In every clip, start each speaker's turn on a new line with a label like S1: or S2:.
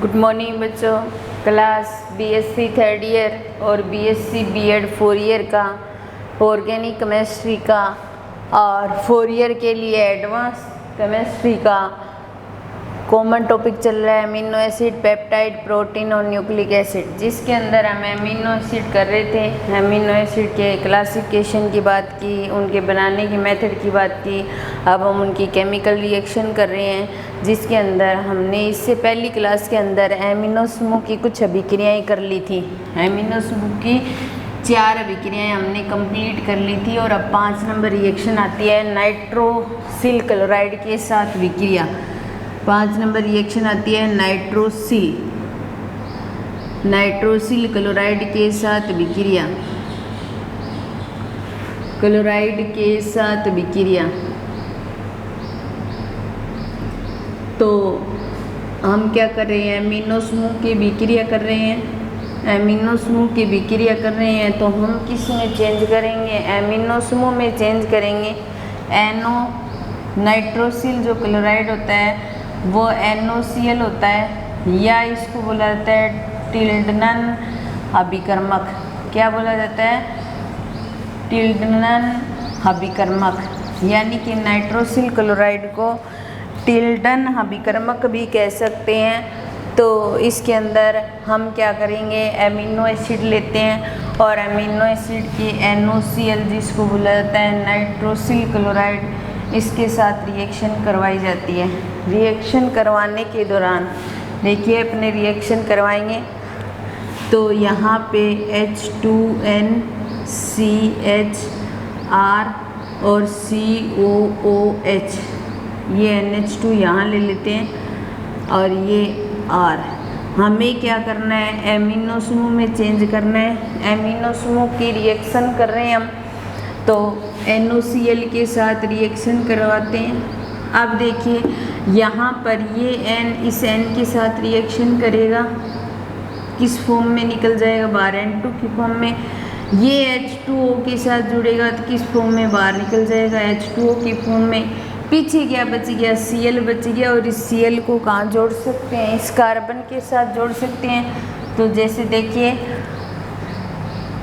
S1: Good morning बच्चों। Class BSc third year और BSc BEd 4 year का ऑर्गेनिक केमिस्ट्री का और 4 ईयर के लिए एडवांस केमिस्ट्री का कॉमन टॉपिक चल रहा है अमीनो एसिड, पेप्टाइड, प्रोटीन और न्यूक्लिक एसिड, जिसके अंदर हम अमीनो एसिड कर रहे थे। अमीनो एसिड के क्लासिफिकेशन की बात की, उनके बनाने की मेथड की बात की। अब हम उनकी केमिकल रिएक्शन कर रहे हैं, जिसके अंदर हमने इससे पहली क्लास के अंदर अमीनो समूह की कुछ अभिक्रियाएं कर ली थी। अमीनो समूह की 4 अभिक्रियाएं हमने कंप्लीट कर ली थी और अब 5 नंबर रिएक्शन आती है नाइट्रोसिल क्लोराइड के साथ विक्रिया। 5 नंबर रिएक्शन आती है नाइट्रोसिल क्लोराइड के साथ विक्रिया। क्लोराइड के साथ विक्रिया। तो हम क्या कर रहे हैं, अमीनो समूह की विक्रिया कर रहे हैं। अमीनो समूह की विक्रिया कर रहे हैं तो हम किस में चेंज करेंगे, अमीनो समूह में चेंज करेंगे। नाइट्रोसिल जो क्लोराइड होता है वो NOCl होता है, या इसको बोला जाता है टिल्डनन अभिकर्मक। क्या बोला जाता है? टिल्डनन अभिकर्मक, यानी कि नाइट्रोसिल क्लोराइड को टिल्डन अभिकर्मक भी कह सकते हैं। तो इसके अंदर हम क्या करेंगे, अमीनो एसिड लेते हैं और अमीनो एसिड की NOCl जिसको बोला जाता है नाइट्रोसिल क्लोराइड, इसके साथ रिएक्शन करवाई जाती है। रिएक्शन करवाने के दौरान देखिए अपने रिएक्शन करवाएंगे तो यहाँ पे H2N CHR और COOH, ये NH2 यहाँ ले लेते हैं और ये R। हमें क्या करना है, अमीनो समूह में चेंज करना है। अमीनो समूह की रिएक्शन कर रहे हैं हम, तो NOCl के साथ रिएक्शन करवाते हैं। अब देखिए यहाँ पर ये N इस N के साथ रिएक्शन करेगा, किस फॉर्म में निकल जाएगा बाहर, N2 की फॉर्म में। ये H2O के साथ जुड़ेगा तो किस फॉर्म में बाहर निकल जाएगा, H2O की फॉर्म में। पीछे क्या बच गया, Cl बच गया, और इस Cl को कहाँ जोड़ सकते हैं, इस कार्बन के साथ जोड़ सकते हैं। तो जैसे देखिए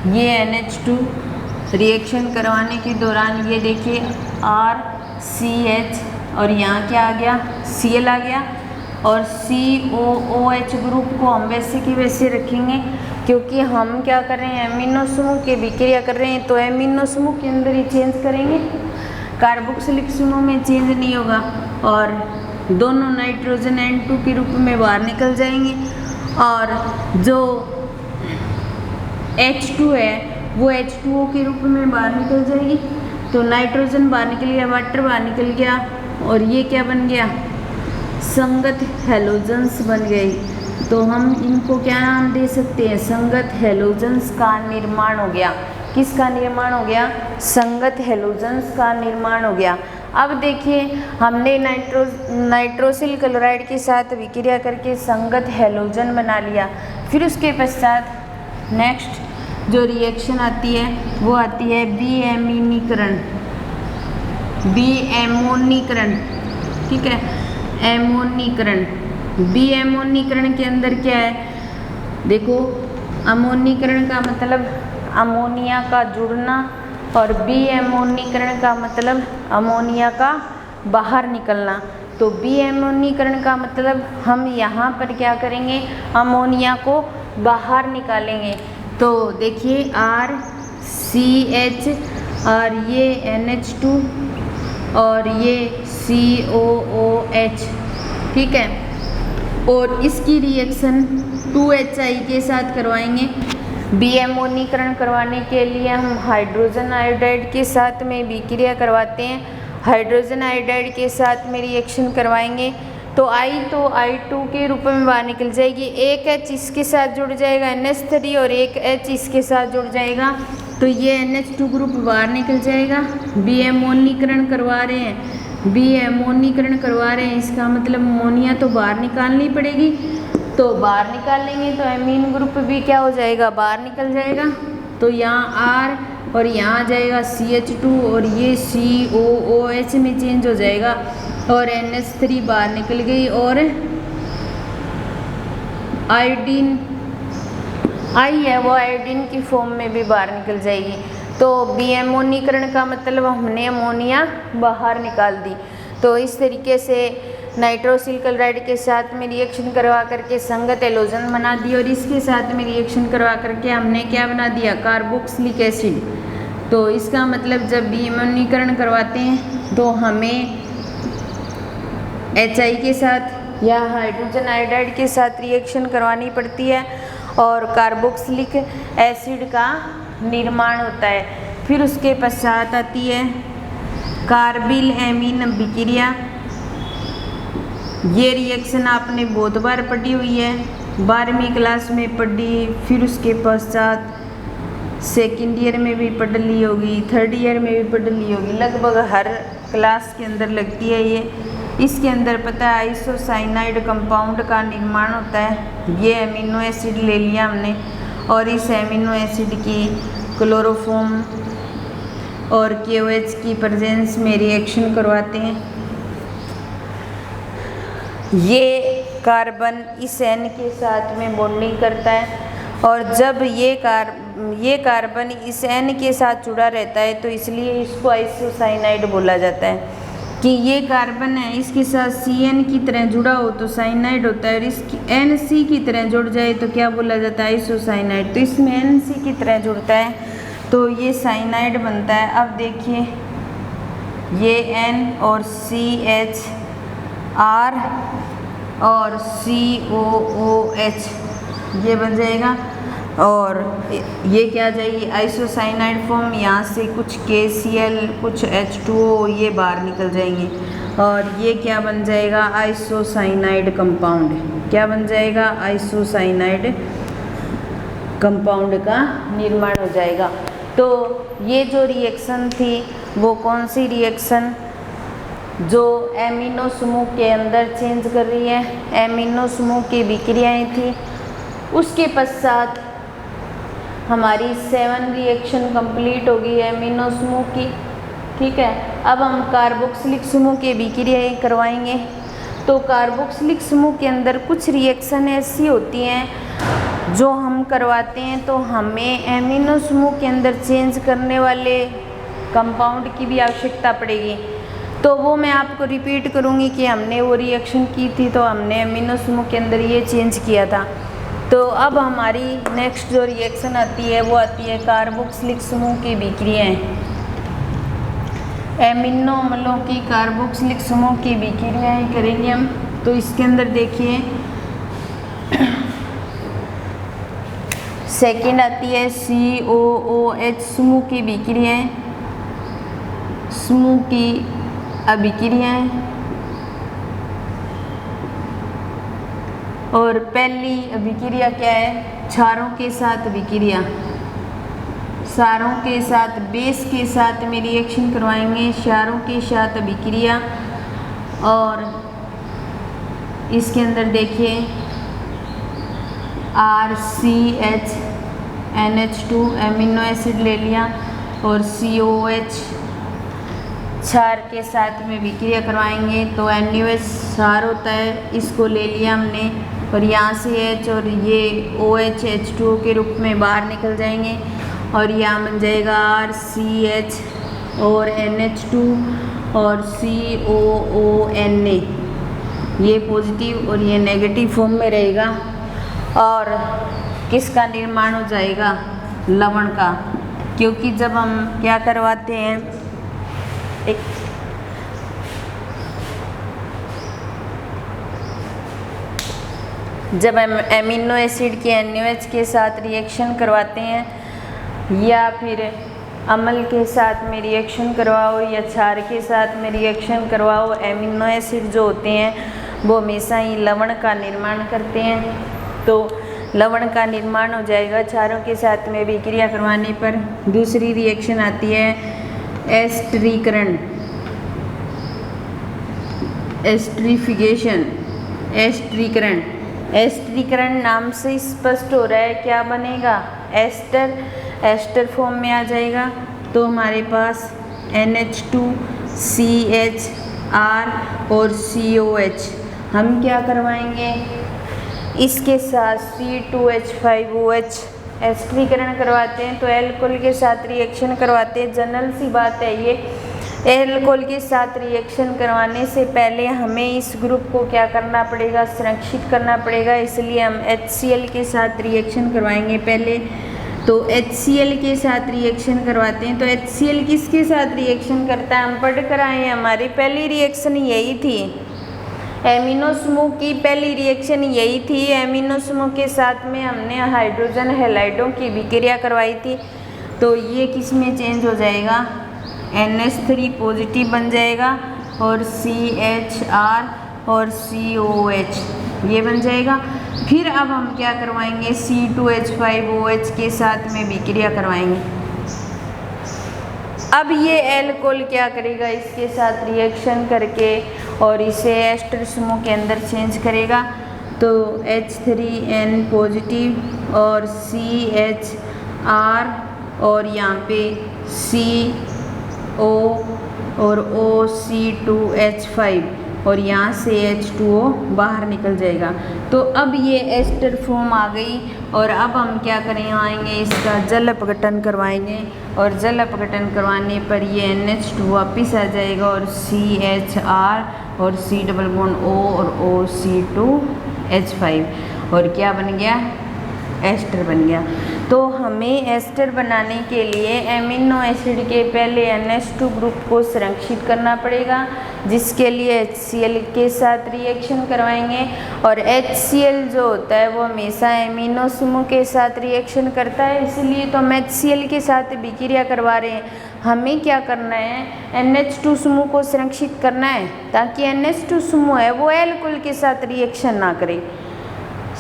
S1: ये NH2 रिएक्शन करवाने के दौरान ये देखिए RCH और यहाँ क्या आ गया, Cl आ गया, और COOH ग्रुप को हम वैसे की वैसे रखेंगे, क्योंकि हम क्या कर रहे हैं, अमीनो समूह की विक्रिया कर रहे हैं। तो अमीनो समूह के अंदर ही चेंज करेंगे, कार्बोक्सिलिक समूह में चेंज नहीं होगा, और दोनों नाइट्रोजन N2 के रूप में बाहर निकल जाएंगे, और जो H2 है वो H2O के रूप में बाहर निकल जाएगी। तो नाइट्रोजन बाहर निकल गया, वाटर बाहर निकल गया, और ये क्या बन गया, संगत हैलोजेंस बन गई। तो हम इनको क्या नाम दे सकते हैं, संगत हैलोजेंस का निर्माण हो गया। किसका निर्माण हो गया, संगत हैलोजेंस का निर्माण हो गया। अब देखिए हमने नाइट्रोसिल क्लोराइड के साथ विक्रिया करके संगत हैलोजन बना लिया। फिर उसके पश्चात नेक्स्ट जो रिएक्शन आती है वो आती है विएमीनीकरण। ठीक है, एमोनीकरण। विएमोनीकरण के अंदर क्या है, देखो अमोनीकरण का मतलब अमोनिया का जुड़ना, और विएमोनीकरण का मतलब अमोनिया का बाहर निकलना। तो विएमोनीकरण का मतलब हम यहाँ पर क्या करेंगे, अमोनिया को बाहर निकालेंगे। तो देखिए RCH और ये NH2 और ये COOH, ठीक है, और इसकी रिएक्शन 2HI के साथ करवाएंगे। विएमोनीकरण करवाने के लिए हम हाइड्रोजन आयोडाइड के साथ में विक्रिया करवाते हैं। हाइड्रोजन आयोडाइड के साथ में रिएक्शन करवाएंगे तो I2 के रूप में बाहर निकल जाएगी। एक H इसके साथ जुड़ जाएगा NH3 और एक H इसके साथ जुड़ जाएगा, तो ये NH2 ग्रुप बाहर निकल जाएगा। विएमोनीकरण करवा रहे हैं, विएमोनीकरण करवा रहे हैं, इसका मतलब अमोनिया तो बाहर निकालनी पड़ेगी। तो बाहर निकालेंगे तो एमीन ग्रुप भी क्या हो जाएगा, बाहर निकल जाएगा। तो यहाँ R और यहाँ आ जाएगा CH2 और ये COOH में चेंज हो जाएगा, और NH3 बाहर निकल गई और आयोडीन आई है वो आयोडीन की फॉर्म में भी बाहर निकल जाएगी। तो विअमोनीकरण का मतलब हमने अमोनिया बाहर निकाल दी। तो इस तरीके से नाइट्रोसिल क्लोराइड के साथ में रिएक्शन करवा करके संगत हैलोजन बना दी और इसके साथ में रिएक्शन करवा करके हमने क्या बना दिया, कार्बोक्सिलिक एसिड। तो इसका मतलब जब विअमोनीकरण करवाते हैं तो हमें HI के साथ या हाइड्रोजन आयोडाइड के साथ रिएक्शन करवानी पड़ती है और कार्बोक्सिलिक एसिड का निर्माण होता है। फिर उसके पश्चात आती है कार्बिल एमीन अभिक्रिया। ये रिएक्शन आपने बहुत बार पढ़ी हुई है, 12वीं क्लास में पढ़ी, फिर उसके पश्चात सेकेंड ईयर में भी पढ़ ली होगी, थर्ड ईयर में भी पढ़ ली होगी, लगभग हर क्लास के अंदर लगती है ये। इसके अंदर पता है आइसोसाइनाइड कंपाउंड का निर्माण होता है। ये एमिनो एसिड ले लिया हमने और इस एमिनो एसिड की क्लोरोफॉर्म और KOH की प्रेजेंस में रिएक्शन करवाते हैं। ये कार्बन इस N के साथ में बॉन्डिंग करता है और जब ये कार्बन इस N के साथ जुड़ा रहता है तो इसलिए इसको आइसोसाइनाइड बोला जाता है कि ये कार्बन है इसके साथ CN की तरह जुड़ा हो तो साइनाइड होता है और इसकी NC की तरह जुड़ जाए तो क्या बोला जाता है, आइसोसाइनाइड। तो इसमें NC की तरह जुड़ता है तो ये साइनाइड बनता है। अब देखिए ये N और CH R और COOH ये बन जाएगा और ये क्या आ जाएगी, आइसोसाइनाइड फॉर्म। यहाँ से कुछ KCl कुछ H2O ये बाहर निकल जाएंगे और ये क्या बन जाएगा, आइसोसाइनाइड कंपाउंड। क्या बन जाएगा, आइसोसाइनाइड कंपाउंड का निर्माण हो जाएगा। तो ये जो रिएक्शन थी वो कौन सी रिएक्शन, जो एमिनो समूह के अंदर चेंज कर रही है, एमिनो समूह की विक्रियाएं थी। उसके पश्चात हमारी 7 रिएक्शन कंप्लीट होगी एमिनो समूह की, ठीक है। अब हम कार्बोक्सिलिक समूह के विक्रियाएं करवाएंगे। तो कार्बोक्सिलिक समूह के अंदर कुछ रिएक्शन ऐसी होती हैं जो हम करवाते हैं तो हमें एमिनो समूह के अंदर चेंज करने वाले कंपाउंड की भी आवश्यकता पड़ेगी। तो वो मैं आपको रिपीट करूँगी कि हमने वो रिएक्शन की थी तो हमने एमिनो समूह के अंदर ये चेंज किया था। तो अब हमारी नेक्स्ट जो रिएक्शन आती है वो आती है कार्बोक्सिलिक समूह की विक्रियाएं। एमिनो अम्लों की कार्बोक्सिलिक समूह की विक्रियाएं करेंगे हम। तो इसके अंदर देखिए सेकेंड आती है COOH समूह की विक्रियाएं, समूह की अभिक्रियाएं। और पहली अभिक्रिया क्या है, क्षारों के साथ विक्रिया। क्षारों के साथ बेस के साथ में रिएक्शन करवाएंगे, क्षारों के साथ अभिक्रिया। और इसके अंदर देखिए RCH NH2 एमिनो एसिड ले लिया और COH क्षार के साथ में विक्रिया करवाएंगे। तो NaOH क्षार होता है, इसको ले लिया हमने और यहाँ से H और ये OH H2O के रूप में बाहर निकल जाएंगे और यहाँ बन जाएगा RCH और NH2 और COONA। ये पॉजिटिव और ये नेगेटिव फॉर्म में रहेगा और किसका निर्माण हो जाएगा, लवण का। क्योंकि जब हम क्या करवाते हैं, जब हम एमिनो एसिड के NaOH के साथ रिएक्शन करवाते हैं या फिर अम्ल के साथ में रिएक्शन करवाओ या क्षार के साथ में रिएक्शन करवाओ, एमिनो एसिड जो होते हैं वो हमेशा ही लवण का निर्माण करते हैं। तो लवण का निर्माण हो जाएगा क्षारों के साथ में विक्रिया करवाने पर। दूसरी रिएक्शन आती है एस्टरीकरण, एस्टरीफिकेशन, एस्टरीकरण। एस्टरीकरण नाम से स्पष्ट हो रहा है क्या बनेगा, एस्टर, एस्टर फॉर्म में आ जाएगा। तो हमारे पास NH2 CH R और COH हम क्या करवाएंगे, इसके साथ C2H5OH एस्टरीकरण करवाते हैं, तो एल्कोहल के साथ रिएक्शन करवाते हैं। जनरल सी बात है ये। एल्कोहल के साथ रिएक्शन करवाने से पहले हमें इस ग्रुप को क्या करना पड़ेगा, संरक्षित करना पड़ेगा। इसलिए हम HCl के साथ रिएक्शन करवाएंगे पहले। तो HCl के साथ रिएक्शन करवाते हैं। तो HCl किसके साथ रिएक्शन करता है, हम पढ़ कर आए हैं। हमारी पहली रिएक्शन यही थी, एमिनो समूह की पहली रिएक्शन यही थी। एमिनो समूह के साथ में हमने हाइड्रोजन हैलाइडों की विक्रिया करवाई थी। तो ये किस में चेंज हो जाएगा, NH3 पॉजिटिव बन जाएगा और CHR और COH ये बन जाएगा। फिर अब हम क्या करवाएंगे, C2H5OH के साथ में विक्रिया करवाएंगे। अब ये एल्कोहल क्या करेगा, इसके साथ रिएक्शन करके और इसे एस्टर समूह के अंदर चेंज करेगा। तो H3N पॉजिटिव और CHR और यहाँ पे CO और OC2H5 और यहाँ से H2O बाहर निकल जाएगा। तो अब ये एस्टर फॉर्म आ गई और अब हम क्या करेंगे, इसका जल अपघटन करवाएंगे और जल अपघटन करवाने पर ये NH2 वापस आ जाएगा और CHR और C डबल बॉन्ड O और OC2H5 और क्या बन गया, एस्टर बन गया। तो हमें एस्टर बनाने के लिए एमिनो एसिड के पहले NH2 ग्रुप को संरक्षित करना पड़ेगा, जिसके लिए HCl के साथ रिएक्शन करवाएंगे। और HCl जो होता है वो हमेशा एमिनो समूह के साथ रिएक्शन करता है, इसलिए तो हम HCl के साथ विक्रिया करवा रहे हैं। हमें क्या करना है, NH2 समूह को संरक्षित करना है ताकि NH2 समूह है वो एल्कोहल के साथ रिएक्शन ना करे।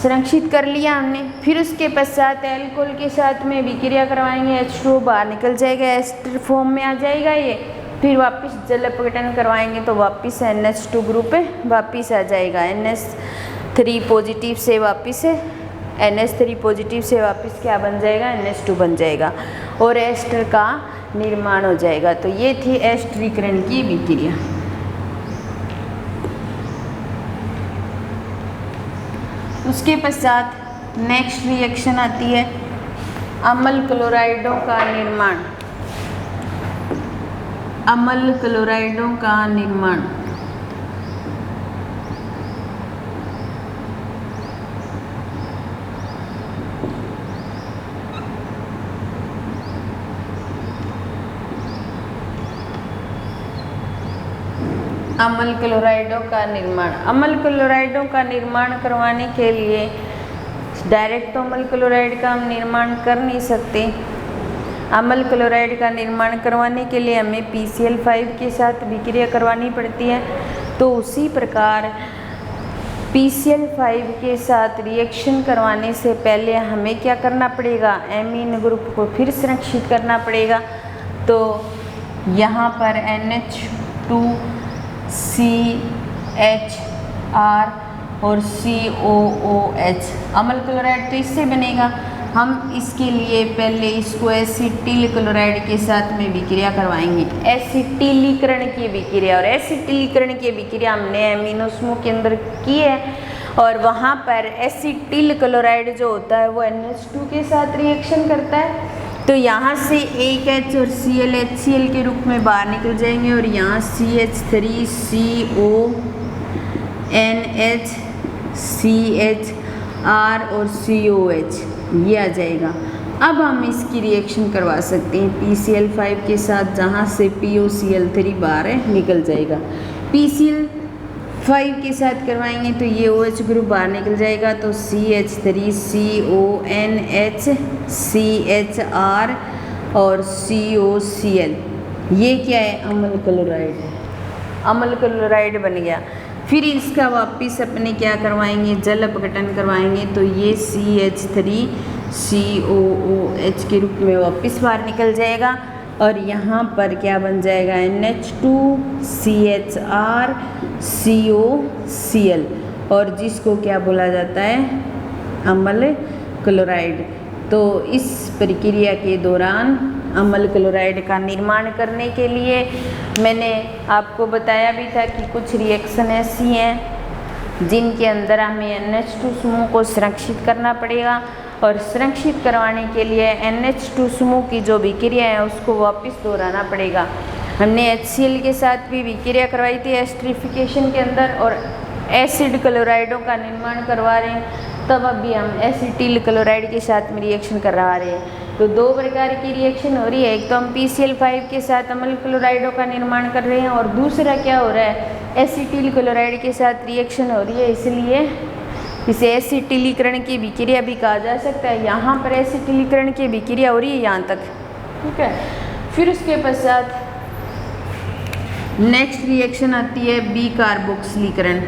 S1: संरक्षित कर लिया हमने। फिर उसके पश्चात एल्कोहल के साथ में विक्रिया करवाएंगे, H2O बाहर निकल जाएगा, एस्टर फॉर्म में आ जाएगा ये। फिर वापस जल अपघटन करवाएंगे तो वापस NH2 ग्रुप वापस आ जाएगा। NH3 पॉजिटिव से वापस NH3 पॉजिटिव से वापस क्या बन जाएगा, NH2 बन जाएगा और एस्टर का निर्माण हो जाएगा। तो ये थी एस्टरीकरण की विक्रिया। उसके पश्चात नेक्स्ट रिएक्शन आती है अम्ल क्लोराइडों का निर्माण। अम्ल क्लोराइडों का निर्माण। अम्ल क्लोराइडों का निर्माण। अम्ल क्लोराइडों का निर्माण करवाने के लिए डायरेक्ट तो अम्ल क्लोराइड का हम निर्माण कर नहीं सकते। अम्ल क्लोराइड का निर्माण करवाने के लिए हमें PCl5 के साथ विक्रिया करवानी पड़ती है। तो उसी प्रकार PCl5 के साथ रिएक्शन करवाने से पहले हमें क्या करना पड़ेगा, एमीन ग्रुप को फिर संरक्षित करना पड़ेगा। तो यहाँ पर NH2 CHR और COOH अम्ल क्लोराइड तो इससे बनेगा। हम इसके लिए पहले इसको एसिटिल क्लोराइड के साथ में विक्रिया करवाएंगे, एसिटिलीकरण की विक्रिया। और एसिटिलीकरण की विक्रिया हमने एमिनो समूह के अंदर की है और वहाँ पर एसिटिल क्लोराइड जो होता है वो NH2 के साथ रिएक्शन करता है। तो यहाँ से एक H और Cl HCl के रूप में बाहर निकल जाएंगे और यहाँ CH3 CO NH CHR और COH ये आ जाएगा। अब हम इसकी रिएक्शन करवा सकते हैं PCl5 के साथ, जहाँ से POCl3 बाहर निकल जाएगा। PCl5 के साथ करवाएंगे तो ये OH ग्रुप बाहर निकल जाएगा। तो CH3 CONH CHR और COCl ये क्या है, अम्ल क्लोराइड है। अम्ल क्लोराइड बन गया। फिर इसका वापस अपने क्या करवाएंगे, जल अपघटन करवाएंगे। तो ये CH3 COOH के रूप में वापस बाहर निकल जाएगा और यहाँ पर क्या बन जाएगा, NH2 CHR COCl और जिसको क्या बोला जाता है, अम्ल क्लोराइड। तो इस प्रक्रिया के दौरान अम्ल क्लोराइड का निर्माण करने के लिए मैंने आपको बताया भी था कि कुछ रिएक्शन ऐसी हैं जिनके अंदर हमें NH2 समूह को संरक्षित करना पड़ेगा और संरक्षित करवाने के लिए NH2 समूह की जो विक्रिया है उसको वापस दोहराना पड़ेगा। हमने HCl के साथ भी विक्रिया करवाई थी एस्टरिफिकेशन के अंदर और एसिड क्लोराइडों का निर्माण करवा रहे हैं, तब अभी हम एसिटिल क्लोराइड के साथ में रिएक्शन करवा रहे हैं। तो दो प्रकार की रिएक्शन हो रही है, एक तो हम PCl5 के साथ अम्ल क्लोराइडों का निर्माण कर रहे हैं और दूसरा क्या हो रहा है, एसिटिल क्लोराइड के साथ रिएक्शन हो रही है, इसलिए इसे एसिटिलीकरण की विक्रिया भी कहा जा सकता है। यहाँ पर एसिटिलीकरण की विक्रिया हो रही है यहाँ तक, ठीक है। फिर उसके पश्चात नेक्स्ट रिएक्शन आती है बी कार्बोक्सिलीकरण।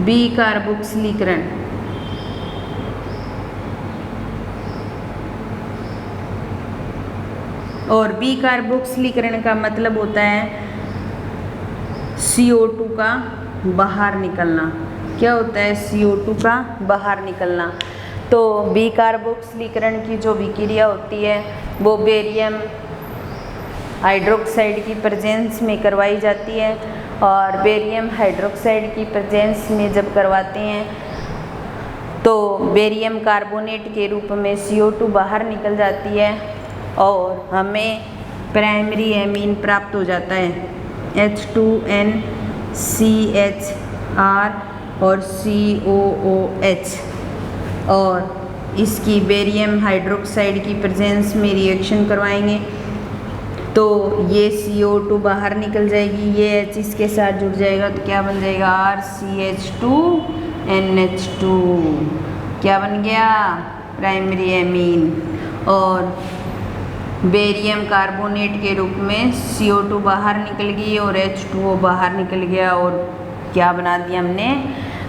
S1: बी कार्बोक्सिलीकरण और बी कार्बोक्सिलीकरण का मतलब होता है CO2 का बाहर निकलना। क्या होता है? CO2 का बाहर निकलना। तो बी कार्बोक्सिलीकरण की जो विक्रिया होती है वो बेरियम हाइड्रोक्साइड की प्रेजेंस में करवाई जाती है और बेरियम हाइड्रोक्साइड की प्रेजेंस में जब करवाते हैं तो बेरियम कार्बोनेट के रूप में CO2 बाहर निकल जाती है और हमें प्राइमरी एमीन प्राप्त हो जाता है H2NCHR और COOH। और इसकी बेरियम हाइड्रोक्साइड की प्रेजेंस में रिएक्शन करवाएंगे तो ये CO2 बाहर निकल जाएगी, ये H इसके साथ जुड़ जाएगा तो क्या बन जाएगा RCH2NH2। क्या बन गया? Primary amine. और बेरियम कार्बोनेट के रूप में CO2 बाहर निकल गई और H2O बाहर निकल गया और क्या बना दिया हमने?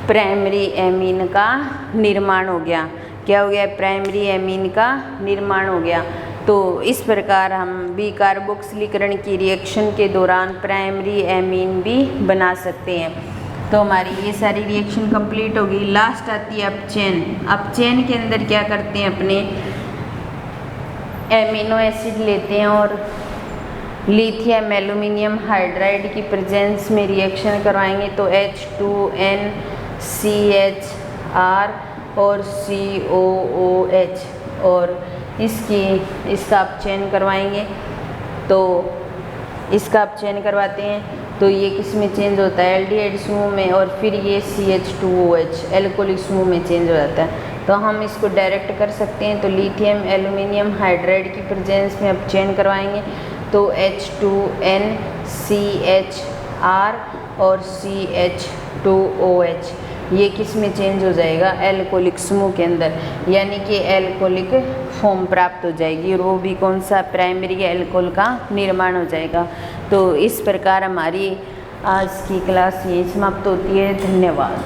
S1: प्राइमरी एमीन का निर्माण हो गया। क्या हो गया? प्राइमरी एमीन का निर्माण हो गया। तो इस प्रकार हम बी कार्बोक्सिलीकरण की रिएक्शन के दौरान प्राइमरी एमीन भी बना सकते हैं। तो हमारी ये सारी रिएक्शन कंप्लीट होगी। लास्ट आती है अपचयन। अपचयन के अंदर क्या करते हैं, अपने एमिनो एसिड लेते हैं और लिथियम एल्यूमिनियम हाइड्राइड की प्रेजेंस में रिएक्शन करवाएंगे तो H2NCHR और COOH और इसका अपचयन करवाएंगे। तो इसका अपचयन करवाते हैं तो ये किस में चेंज होता है? एल्डिहाइड समूह में और फिर ये CH2OH एल्कोहलिक समूह में चेंज हो जाता है। तो हम इसको डायरेक्ट कर सकते हैं। तो लिथियम एल्यूमिनियम हाइड्राइड की प्रेजेंस में अपचयन करवाएंगे तो H2NCHR और CH2OH ये किस में चेंज हो जाएगा? एल्कोहलिक समूह के अंदर, यानी कि एल्कोहलिक फॉर्म प्राप्त हो जाएगी और वो भी कौन सा? प्राइमरी एल्कोहल का निर्माण हो जाएगा। तो इस प्रकार हमारी आज की क्लास ये समाप्त होती है। धन्यवाद।